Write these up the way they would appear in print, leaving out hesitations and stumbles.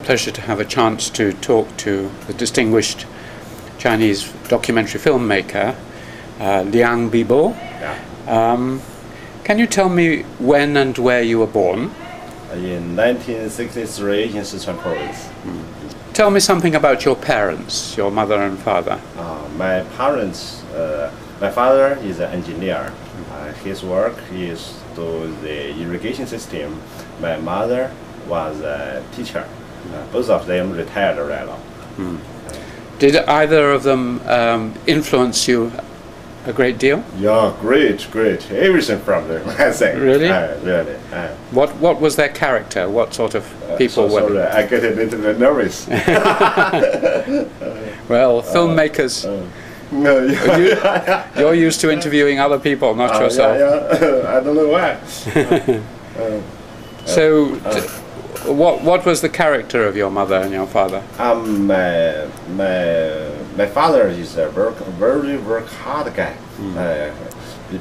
Pleasure to have a chance to talk to the distinguished Chinese documentary filmmaker, Liang Bibo. Yeah. Can you tell me when and where you were born? In 1963 in Sichuan province. Tell me something about your parents, your mother and father. My parents, my father is an engineer. His work is to the irrigation system. My mother was a teacher. Both of them retired right now. Did either of them influence you a great deal? Yeah, great. Everything from them, I think. Really? Really. What was their character? What sort of people were they? I get a little bit nervous. Well, filmmakers, you're used to interviewing other people, not yourself. Yeah. I don't know why. So, what was the character of your mother and your father? My father is a very work hard guy.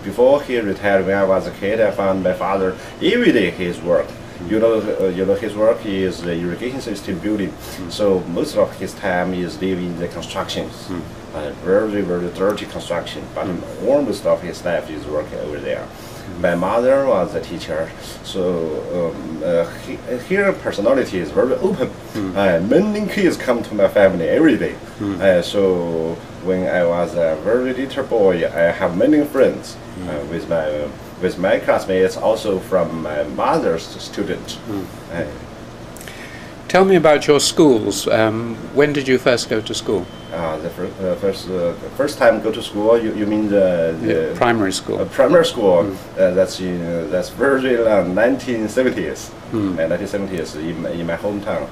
Before he retired, when I was a kid, I found my father every day his work. You know his work is the irrigation system building. So most of his time is living in the constructions, very dirty construction. But almost of his life is working over there. My mother was a teacher, so her personality is very open. Many kids come to my family every day. So when I was a very little boy, I have many friends with my classmates, also from my mother's student. Tell me about your schools. When did you first go to school? The first time go to school. You mean the primary school? Primary school. That's very long, 1970s. 1970s in my hometown,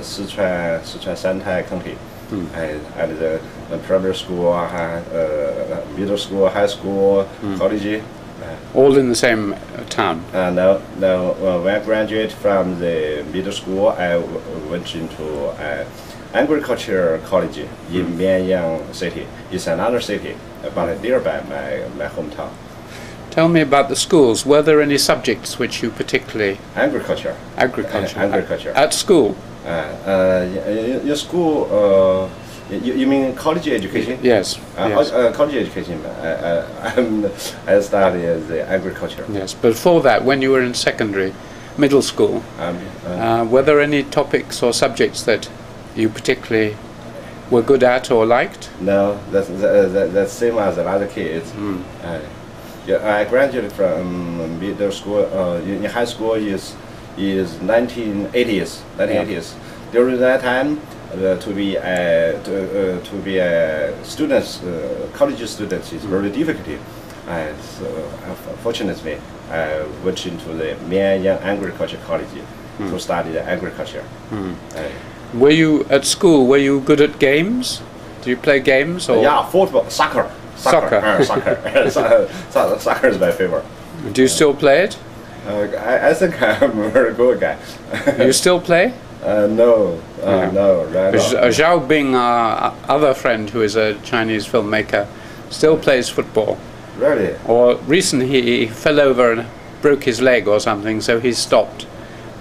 Sichuan Shantai County. And the primary school, middle school, high school, college. All in the same town? No. When I graduated from the middle school, I went into agriculture college in Lianyang city. It's another city, but nearby my hometown. Tell me about the schools. Were there any subjects which you particularly... Agriculture. Agriculture. At school? Your school... You mean college education? Yes. College education. I studied the agriculture. Yes. Before that, when you were in middle school, were there any topics or subjects that you particularly were good at or liked? No, that's same as other kids. I graduated from middle school. In high school is 1980s. During that time, to be a student, college student is very difficult. So fortunately, I went into the Lianyang Agriculture College to study agriculture. Were you at school? Were you good at games? Do you play games? Or? Yeah, football, soccer. Soccer is my favorite. Do you still play it? I think I'm a very good guy. You still play? No. Zhao Bing, our other friend who is a Chinese filmmaker, still plays football. Really? Or recently he fell over and broke his leg or something, so he stopped.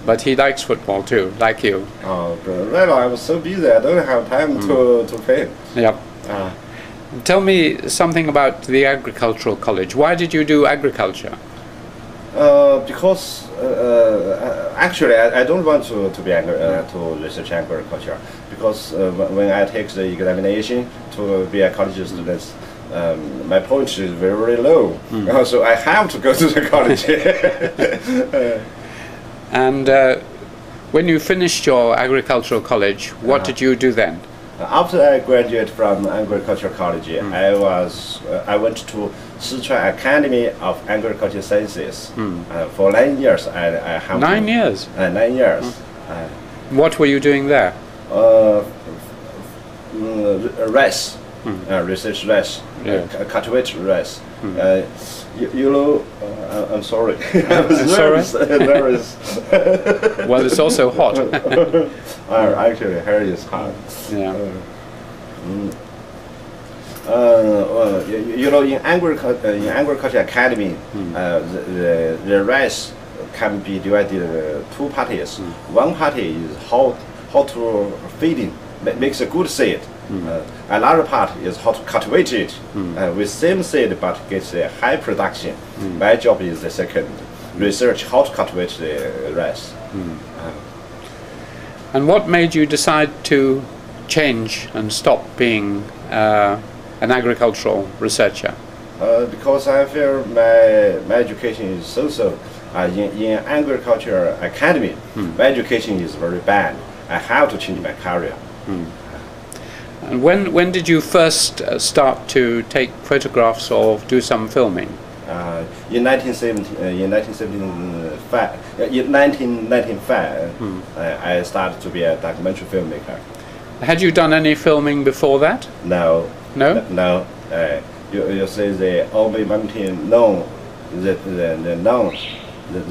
But he likes football too, like you. Oh, right. I'm so busy, I don't have time to play. Yep. Tell me something about the agricultural college. Why did you do agriculture? Because actually I don't want to research agriculture, because when I take the examination to be a college student, my point is very low. So I have to go to the college. And when you finished your agricultural college, what did you do then? After I graduated from agricultural college, I went to Sichuan Academy of Agricultural Sciences for 9 years. I have 9 years. 9 years. What were you doing there? Rice, research rice, cultivate rice. You know, I'm sorry. I was nervous. Well, it's also hot. Actually, here is hot. Yeah. You know, in agriculture academy, the rice can be divided two parties. One party is how to feed in, makes a good seed. Another part is how to cultivate it with same seed but gets a high production. My job is the second, research how to cultivate the rice. And what made you decide to change and stop being an agricultural researcher? Because I feel my education is so-so. In agriculture academy, my education is very bad. I have to change my career. And when did you first start to take photographs or do some filming? In 1995, I started to be a documentary filmmaker. Had you done any filming before that? No. No? No. You say the only mountain known, the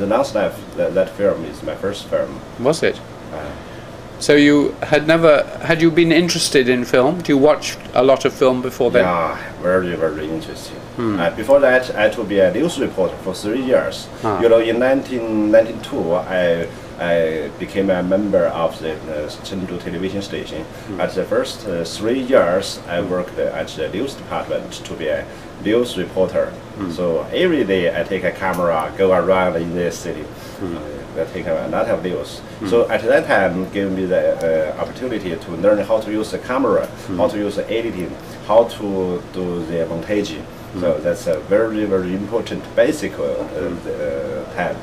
non-stuff, that film is my first film. Was it? So you had you been interested in film? Do you watch a lot of film before then? Yeah, very, very interesting. Before that, I had to be a news reporter for 3 years. You know, in 1992, I became a member of the Chengdu television station. At the first 3 years, I worked at the news department to be a news reporter. So every day I take a camera, go around in the city. I take a lot of news. So at that time, gave me the opportunity to learn how to use the camera, how to use the editing, how to do the montage. So that's a very, very important basic time.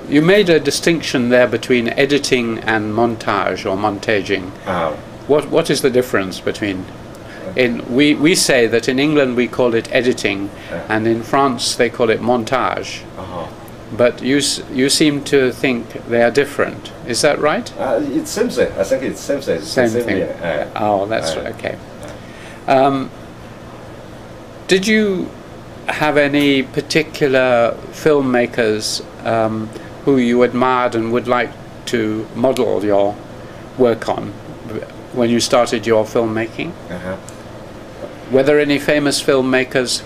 You made a distinction there between editing and montage or montaging. What is the difference between? We say that in England we call it editing, and in France they call it montage. But you seem to think they are different. Is that right? It's same thing. I think it's same thing. Same thing. Oh, that's right. Okay. Did you have any particular filmmakers who you admired and would like to model your work on when you started your filmmaking? Were there any famous filmmakers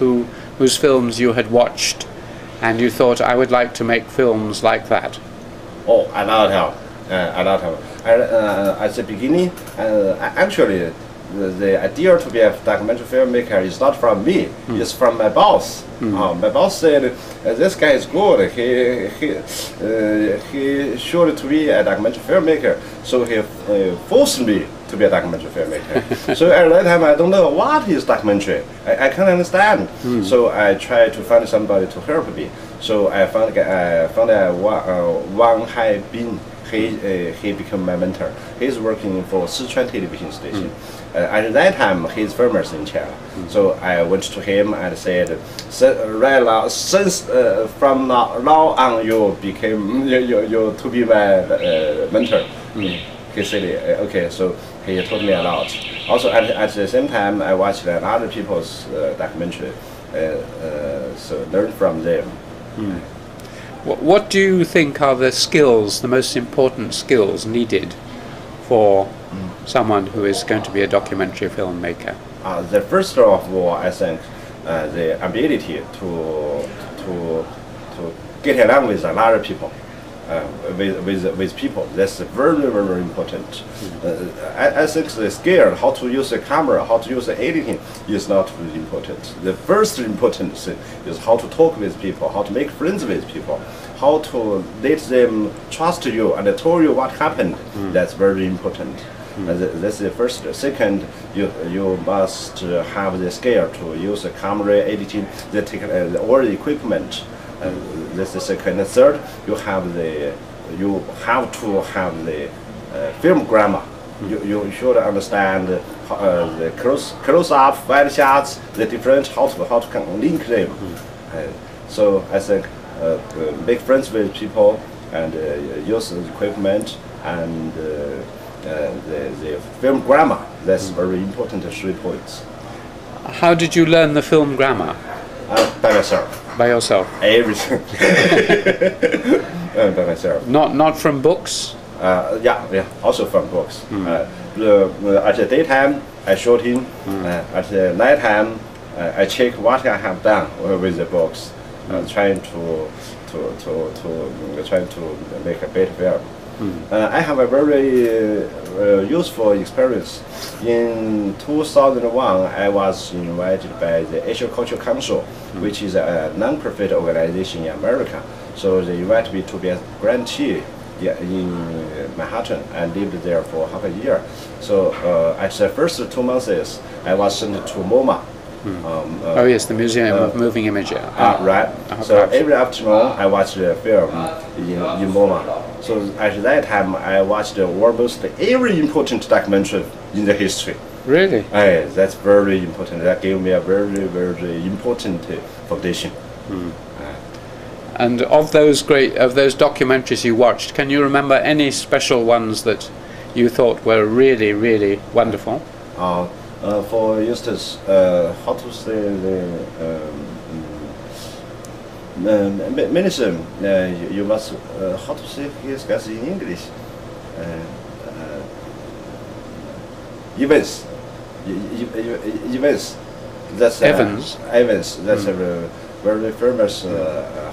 whose films you had watched and you thought, I would like to make films like that? Oh, a lot of. At the beginning, actually, the idea to be a documentary filmmaker is not from me. It's from my boss. My boss said, "This guy is good. He should to be a documentary filmmaker." So he forced me to be a documentary filmmaker. So at that time, I don't know what is documentary. I can't understand. So I tried to find somebody to help me. So I found Wang Haibin. He became my mentor. He's working for Sichuan television station. At that time, he's famous in China. So I went to him and said, since from now on you became you to be my mentor. He said, okay. So he taught me a lot. Also at the same time, I watched other people's documentary, so learn from them. What do you think are the skills, the most important skills needed for someone who is going to be a documentary filmmaker? The first of all, I think the ability to get along with a lot of people, with people. That's very, very important. I think the skill, how to use the camera, how to use the editing, is not really important. The first important thing is how to talk with people, how to make friends with people, how to let them trust you and tell you what happened. That's very important. That's the first. Second, you must have the skill to use the camera, editing, all the equipment. That's the second. And third, you have to have the film grammar. You should understand the close-up, wide shots, the different how to link them. So I think make friends with people and use the equipment and the film grammar. That's very important. 3 points. How did you learn the film grammar? By myself. By yourself? Everything. By myself. Not from books? Yeah, also from books. At the daytime, I shoot in. At the nighttime, I check what I have done with the books, trying to make a better film. I have a very useful experience. In 2001, I was invited by the Asian Cultural Council, which is a non-profit organization in America. So they invited me to be a grantee in Manhattan and lived there for half a year. So at the first 2 months, I was sent to MoMA. Oh yes, the Museum of Moving Image. Right. So every afternoon I watched the film in MoMA. So at that time I watched almost every important documentary in the history. Really? That's very important. That gave me a very, very important foundation. And of those documentaries you watched, can you remember any special ones that you thought were really, really wonderful? For instance, how to say medicine, you must, how to say this in English? Events. That's Evans. Evans. That's a very famous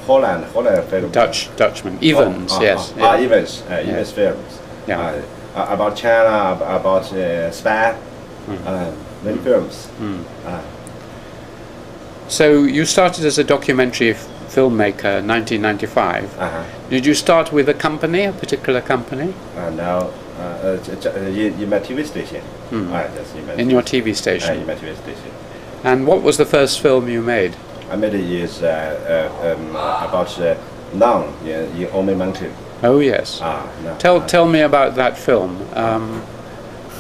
Holland film. Dutchman. Evans. Yes. Evans. Evans films. Yeah. About China, about Spain. Many films. So you started as a documentary filmmaker in 1995. Did you start with a company, a particular company? No, in my TV station. In your TV station? In my TV station. And what was the first film you made? I made it is about nun in Omei Mountain. Oh yes. Tell me about that film.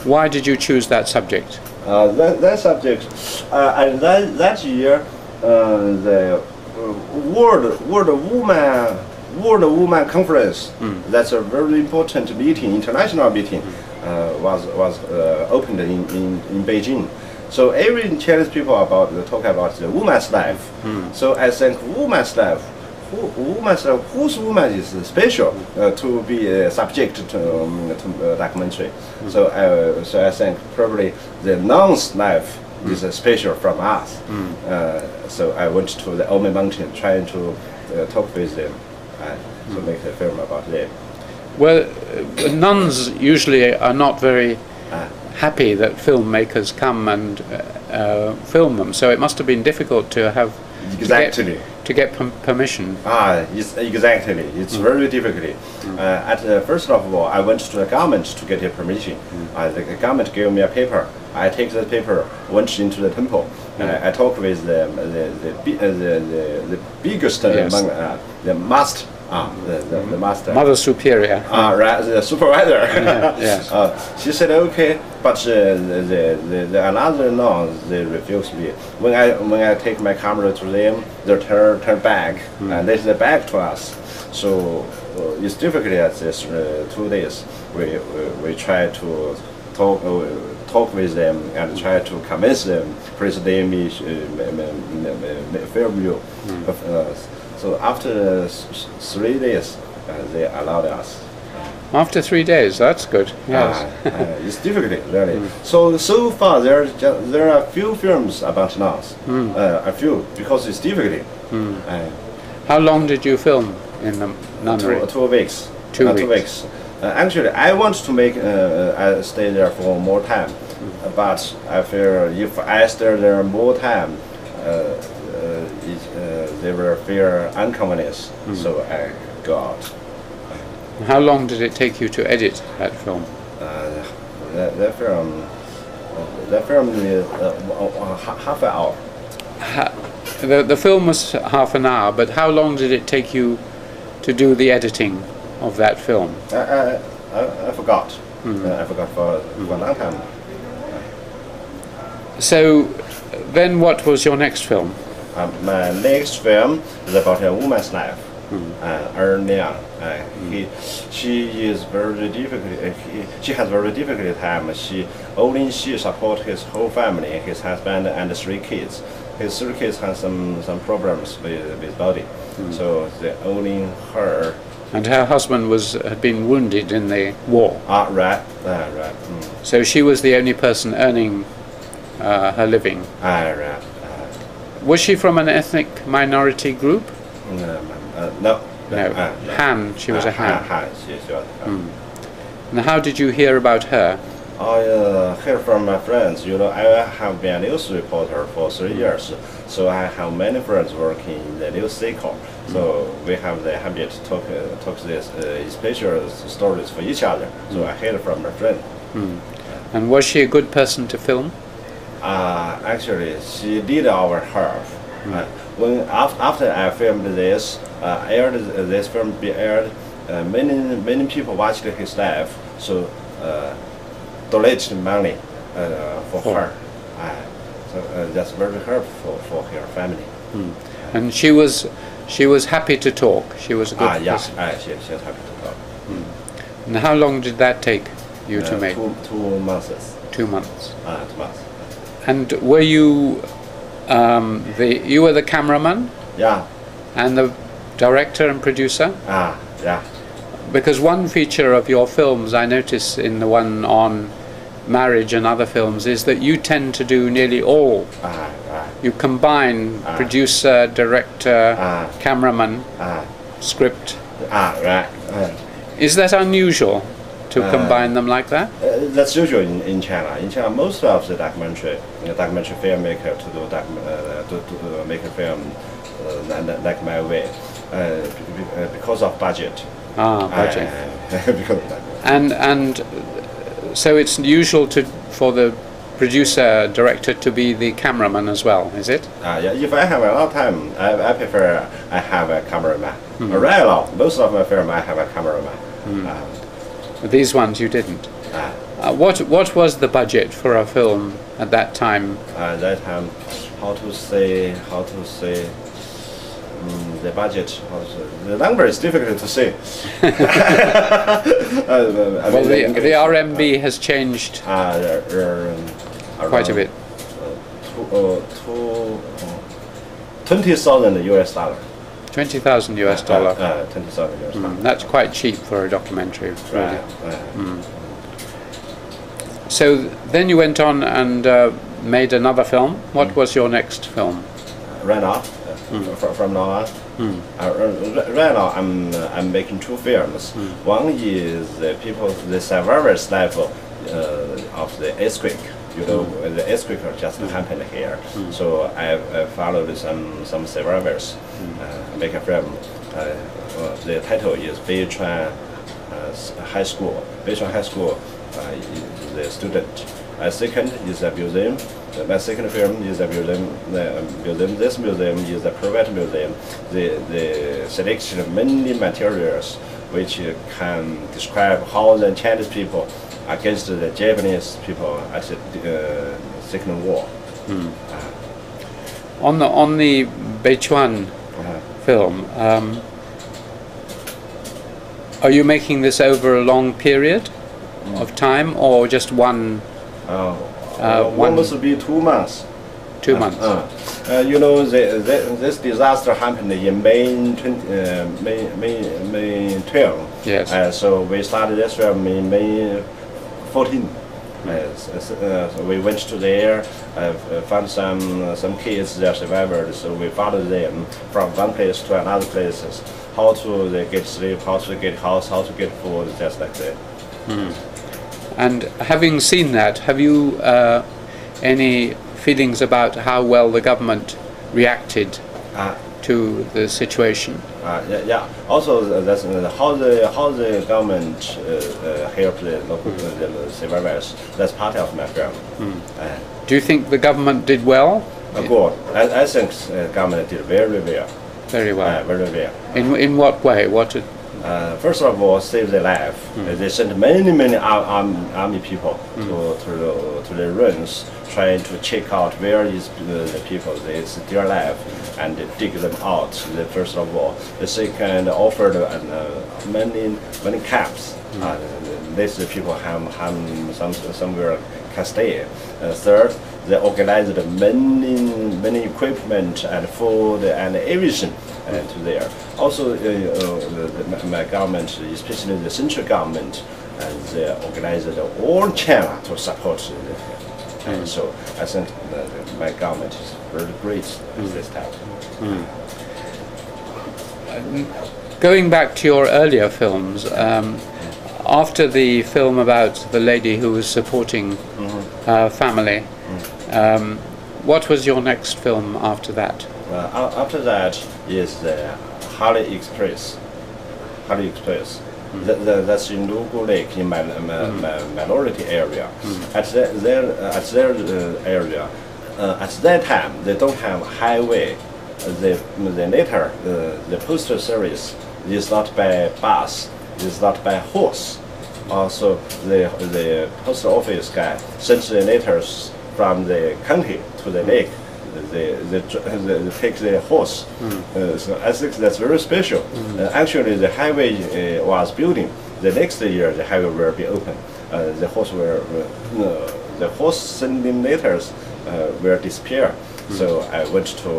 Why did you choose that subject? That subject, and that year, the World Woman Conference. That's a very important meeting, international meeting, was opened in Beijing. So every Chinese people talk about the woman's life. So I think woman's life. Whose woman is special to be subject to documentary. So I think probably the nun's life is special from us. So I went to the Omei Mountain trying to talk with them to make a film about them. Well, nuns usually are not very happy that filmmakers come and film them, so it must have been difficult to have to get permission. Yes, exactly. It's very difficult. First of all, I went to the government to get a permission. The government gave me a paper. I take the paper, went into the temple. I talked with the biggest among the master. The master. Mother Superior. Right, the supervisor. Yes. She said okay, but the another nuns they refused me. When I take my camera to them, they turn back and they say back to us. So it's difficult at this 2 days. We try to talk with them and try to convince them. Please let me film you. So after 3 days, they allowed us. After 3 days, that's good. Yes. It's difficult, really. So far there are few films about nuns. A few because it's difficult. How long did you film in the nunnery? 2 weeks. 2 weeks. 2 weeks. Actually, I want to make I stay there for more time, but I fear if I stay there more time, they will fear inconvenience. So I go out. How long did it take you to edit that film? That film is half an hour. The film was half an hour, but how long did it take you to do the editing of that film? I forgot. I forgot for a long time. So, then what was your next film? My next film is about a woman's life. Liang. She is very difficult. She has very difficult time. She support his whole family, his husband and 3 kids. His 3 kids have some problems with body, so they only her. And her husband had been wounded in the war. Right. So she was the only person earning her living. Right. Was she from an ethnic minority group? No. No, Han. She was a Han. Han. She was a Han. And how did you hear about her? I heard from my friends. You know, I have been a news reporter for 3 years, so I have many friends working in the news cycle. So we have the habit to talk this special stories for each other. So I heard from my friend. And was she a good person to film? Actually, she did our half. When after I filmed this, this film be aired, many people watched his life. So. Donated money for her, so that's very helpful for her family. And she was happy to talk. She was a good person. Yes, she was happy to talk. And how long did that take you to make? 2 months. 2 months. 2 months. And were you you were the cameraman? Yeah. And the director and producer? Yeah. Because one feature of your films, I notice in the one on marriage and other films, is that you tend to do nearly all. You combine producer, director, cameraman, script. Right. Is that unusual to combine them like that? That's usual in China. In China, most of the documentary filmmaker to make a film like my way because of budget. Budget. And so it's usual for the producer director to be the cameraman as well, is it? Yeah. If I have a lot of time, I prefer I have a cameraman. Right now, most of my film I have a cameraman. These ones you didn't. What was the budget for a film at that time? At that time, how to say. The budget, the number is difficult to say. Well, the RMB has changed quite a bit. 20,000 US dollar. 20,000 US dollar. 20,000 US dollar. That's quite cheap for a documentary, really. So then you went on and made another film. What was your next film? Right now. From now on, right now I'm making 2 films. One is the survivors' life of the earthquake. You know, the earthquake just happened here. So I followed some survivors. Make a film. The title is Beichuan High School. Beichuan High School is the student. Second is a museum. My second film is a museum. This museum is a private museum. The selection of many materials which can describe how the Chinese people against the Japanese people at the Second War. On the Beichuan film, are you making this over a long period of time or just one? One must be 2 months. 2 months. You know, this disaster happened in May 12. Yes. So we started this film in May 14. So we went to there, found some kids, they are survivors. So we followed them from one place to another places. How to get sleep, how to get house, how to get food, just like that. And having seen that, have you any feelings about how well the government reacted to the situation? Yeah. Also, that's how the government helped the local the survivors. That's part of my film. Do you think the government did well? Good. I think the government did very well. Very well. Very well. In what way? First of all, save their life. They sent many army people to the ruins, trying to check out where is the people. They still alive, and they dig them out. First of all, the second offered many camps. These people have somewhere can stay. Third, they organized many equipment and food and everything to there. Also, my government, especially the central government, they organized all China to support them. And so I think my government is very great at this time. Going back to your earlier films, after the film about the lady who was supporting her family, what was your next film after that? After that is the Harley Express. Harley Express. That's in Lugu Lake in my minority area. At their area, at that time they don't have highway. The later the postal service is not by bus, is not by horse. Also the post office guy sends the letters from the county to the lake. They take the horse. So I think that's very special. Actually, the highway was building. The next year, the highway will be open. The horse sending letters will disappear. So I went to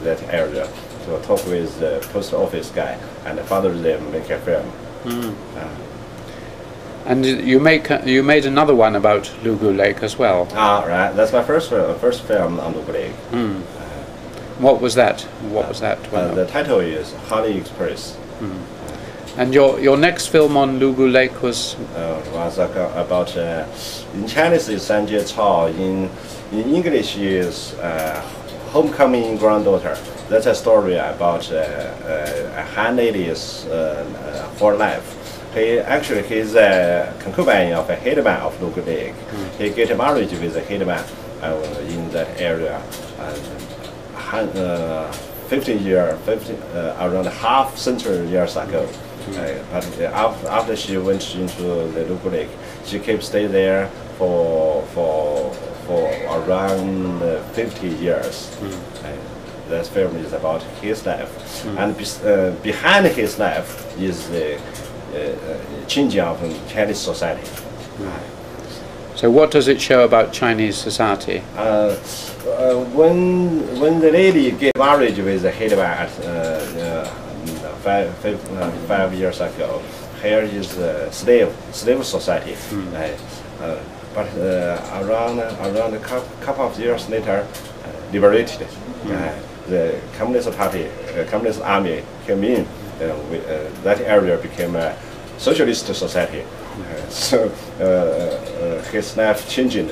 that area to talk with the post office guy and father them make a film. And you made another one about Lugu Lake as well. Right. That's my first film on Lugu Lake. What was that? What was that? The title is Harley Express. And your next film on Lugu Lake was about in Chinese is 三节草, in English is homecoming granddaughter. That's a story about a Han lady's whole life. He's a concubine of a headman of Lugu Lake. He get married with a headman in that area. around half century years ago. But after she went into the Lugu Lake, she kept stay there for around 50 years. That film is about his life, and behind his life is the changing of Chinese society. So what does it show about Chinese society? When the lady get married with the headman 5 years ago, here is the slave society. But around a couple of years later, liberated. The Communist Party, Communist Army came in. That area became a socialist society. So his life changed.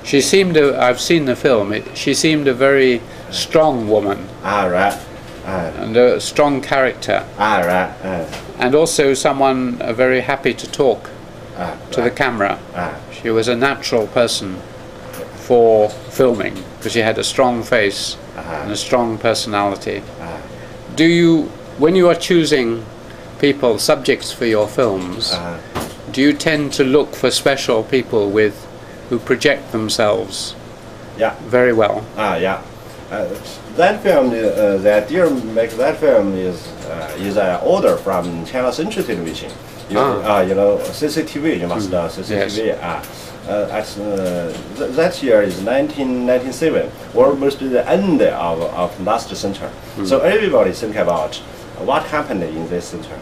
She seemed I've seen the film. She seemed a very strong woman. Right. And a strong character. Right. And also someone very happy to talk to the camera. She was a natural person for filming because she had a strong face and a strong personality. Do you, when you are choosing people, subjects for your films, do you tend to look for special people who project themselves very well? That film, the idea to make that film is an order from China Central Television. You know, CCTV, you must know CCTV. Yes. That year is 1997, almost the end of last century. So everybody think about what happened in this century.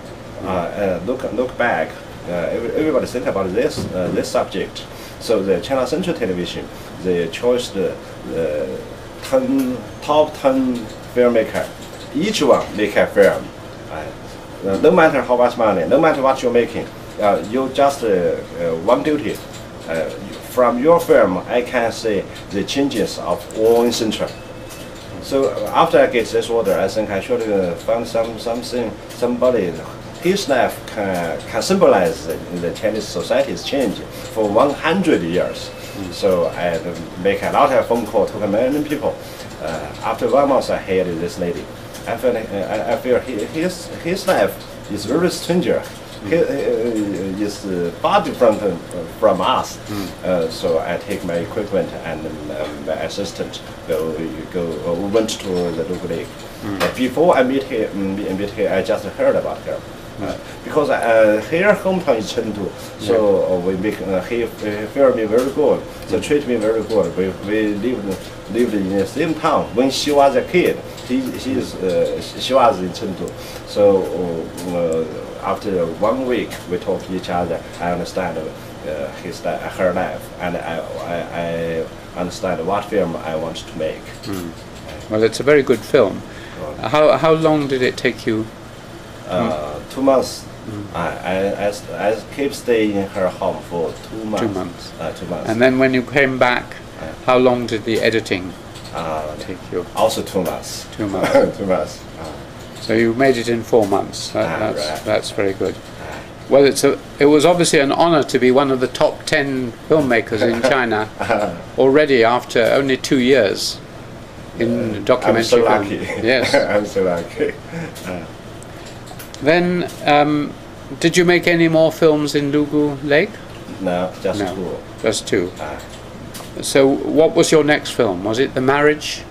Look back. Everybody think about this subject. So the China Central Television, they chose the top 10 filmmaker. Each one make a film. No matter how much money, no matter what you're making, you just one duty. From your film, I can see the changes of one century. So after I get this order, I think I should find somebody. His life can symbolize the Chinese society's change for 100 years. So I make a lot of phone calls to many people. After 1 month, I hired this lady. I feel his life is very stranger. He is far different from us. So I take my equipment and my assistant went to the Lugu Lake. Before I meet her, I just heard about her. Because her hometown is Chengdu, so we make he feel me very good, so treat me very good. We lived in the same town. When she was a kid, she was in Chengdu. So after 1 week, we talk to each other. I understand her life, and I understand what film I want to make. Well, it's a very good film. How long did it take you? 2 months. I keep staying in her home for 2 months. 2 months. 2 months. And then when you came back, how long did the editing take you? Also 2 months. 2 months. 2 months. So you made it in 4 months. Right. That's very good. Well, it was obviously an honor to be one of the top 10 filmmakers in China already after only 2 years in documentary I'm so film. lucky. Yes. I'm so lucky. Then, did you make any more films in Lugu Lake? No, just No. 2. Just 2. So what was your next film? Was it The Marriage?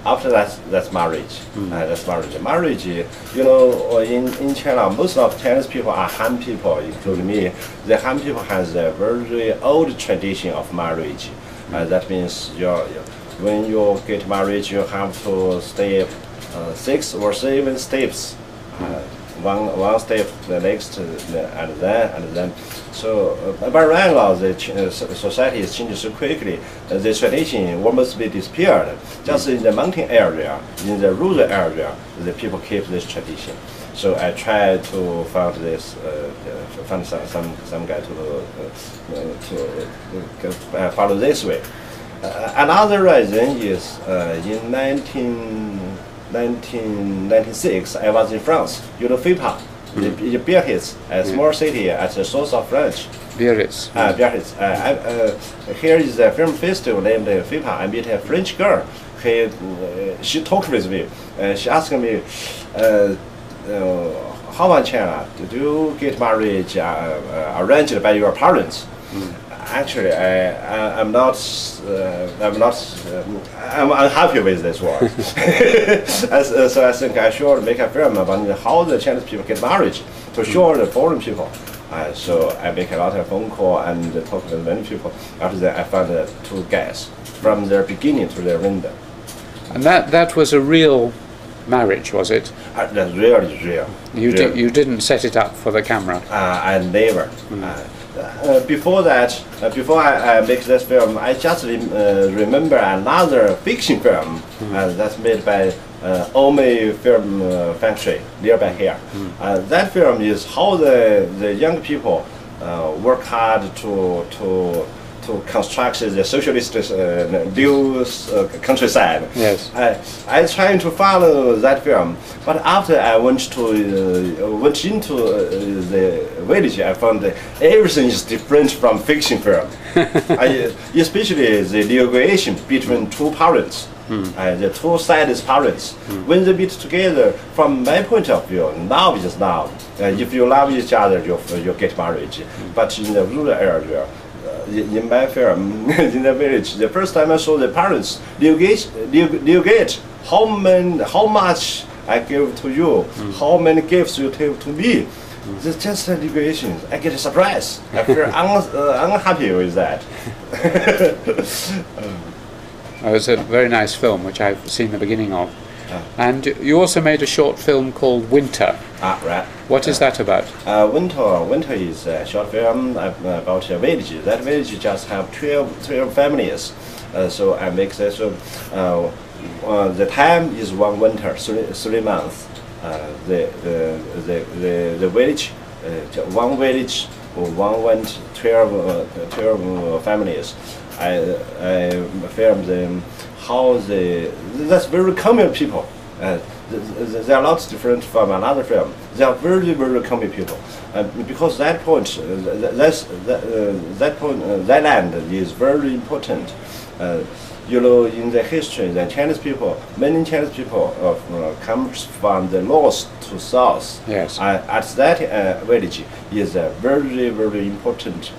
After that, that's marriage. That's marriage. Marriage, you know, in China, most of Chinese people are Han people, including me. The Han people has a very old tradition of marriage. That means when you get married, you have to stay 6 or 7 steps. One step, the next, and then. So by right now, the society is changing so quickly. The tradition almost be disappeared. Just in the mountain area, in the rural area, the people keep this tradition. So I try to find this, find some guy to follow this way. Another reason is in 1996, I was in France. You know FIPA, the Biarritz, a small city at the source of French. Biarritz. Biarritz. Here is a film festival named FIPA. I met a French girl. She talked with me. She asked me, how about China? Did you get marriage arranged by your parents? Actually, I'm unhappy with this one. So I think I should make a film about how the Chinese people get married to show the foreign people. So I make a lot of phone call and talk with many people. After that, I found 2 guys from their beginning to their end. And that was a real marriage, was it? That's really real. You didn't set it up for the camera? I never. Before that, before I make this film, I just remember another fiction film that's made by Ome Film Factory nearby here. That film is how the young people work hard to construct the socialist new countryside. Yes. I trying to follow that film, but after I went into the village, I found that everything is different from fiction film. Especially the negotiation between 2 parents. The 2 sides parents, when they meet together, from my point of view, now is now. If you love each other, you get married. But in the rural area, in my film, in the village, the first time I saw the parents negotiate how much I give to you, how many gifts you give to me. It's just a negotiation. I get a surprise. I feel unhappy with that. It was a very nice film, which I've seen the beginning of. And you also made a short film called Winter. Right. What is that about? Winter is a short film about a village. That village just have 12 families. So I make this film. The time is 1 winter, 3 months. The village, 1 village, 1 went 12 families. I filmed them how that's very common people. They are lots different from another film. They are very common people. Because that point, that land is very important. You know, in the history, the Chinese people, many Chinese people comes from the north to south. Yes. At that village is a very important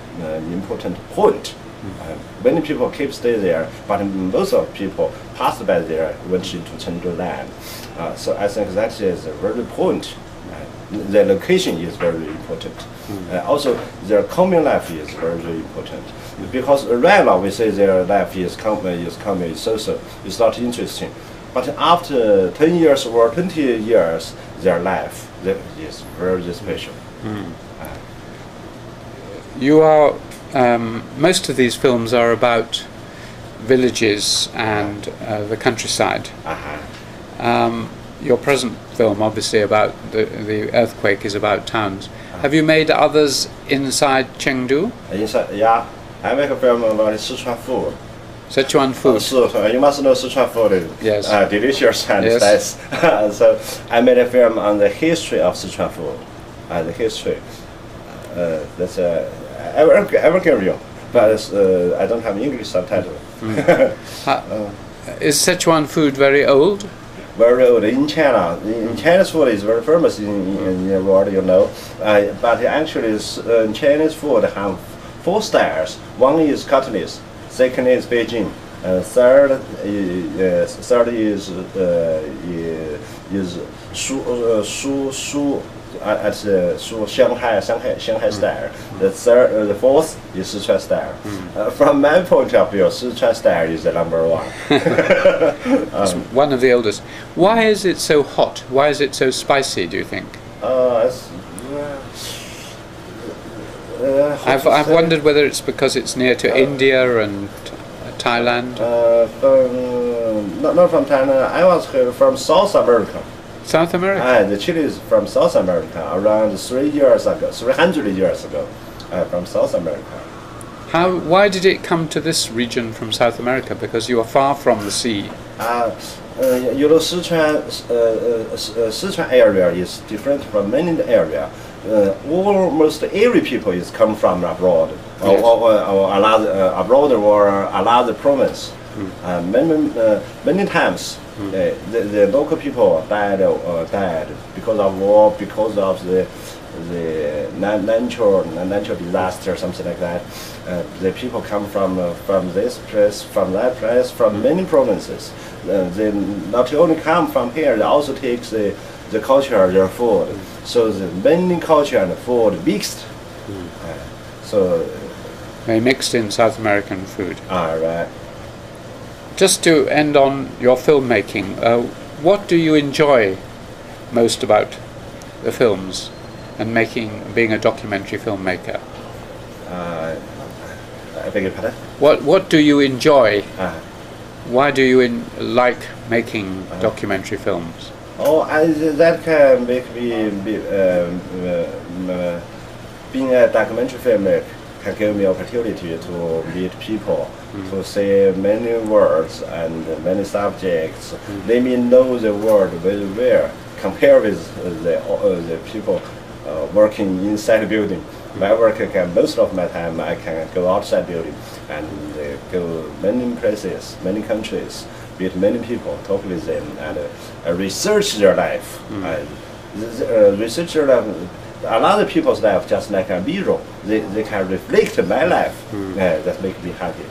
point. Many people keep stay there, but most of people passed by there went into Chengdu land. So I think that is a very point. The location is very important. Also, their common life is very important. Because right now we say their life is common, social. It's not interesting. But after 10 years or 20 years, their life is very special. You are. Most of these films are about villages and the countryside. your present film, obviously about the earthquake, is about towns. Have you made others inside Chengdu? Inside, yeah. I make a film about Sichuan food. Sichuan food. You must know Sichuan food. Yes. Delicious and yes. nice. So I made a film on the history of Sichuan food. The history. That's I will give you, but I don't have English subtitle. Is Sichuan food very old? Very old in China. In Chinese food is very famous in the world, you know. But actually, Chinese food have 4 styles. One is Cantonese, second is Beijing, third is Shanghai style. The fourth is Sichuan style. From my point of view, Sichuan style is the number 1. It's one of the oldest. Why is it so hot? Why is it so spicy, do you think? I've wondered whether it's because it's near to India and Thailand. Not from Thailand. I was from South America. South America? The chili is from South America around 300 years ago, from South America. Why did it come to this region from South America? Because you are far from the sea. You know, Sichuan area is different from many area. Almost every people is come from abroad, yes. or another abroad or another province. Many times the local people died because of war, because of the natural disaster, something like that. The people come from this place, from that place, from many provinces. They not only come from here, they also take the culture, their food. So the many culture and food mixed. So they mixed in South American food. Right. Just to end on your filmmaking, what do you enjoy most about the films and being a documentary filmmaker? I beg your pardon? What do you enjoy? Why do you like making documentary films? That can make me being a documentary filmmaker can give me opportunity to meet people, to say many words and many subjects. Let me know the world very well, compare with the people working inside the building. My work most of my time I can go outside building and go many places, many countries, meet many people, talk with them, and research their life. Research their life. A lot of people's life just like a mirror. They can reflect my life. That makes me happy.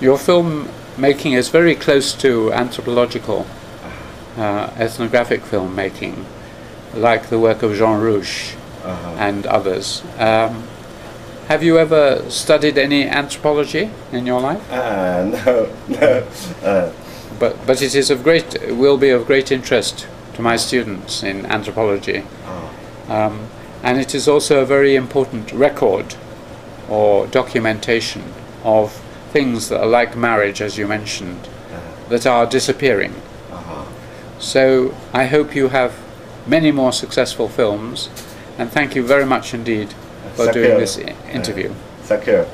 Your film making is very close to anthropological, ethnographic filmmaking, like the work of Jean Rouch and others. Have you ever studied any anthropology in your life? No. But it is will be of great interest to my students in anthropology. And it is also a very important record or documentation of things that are like marriage, as you mentioned, that are disappearing. So I hope you have many more successful films, and thank you very much indeed for doing this interview. Thank you.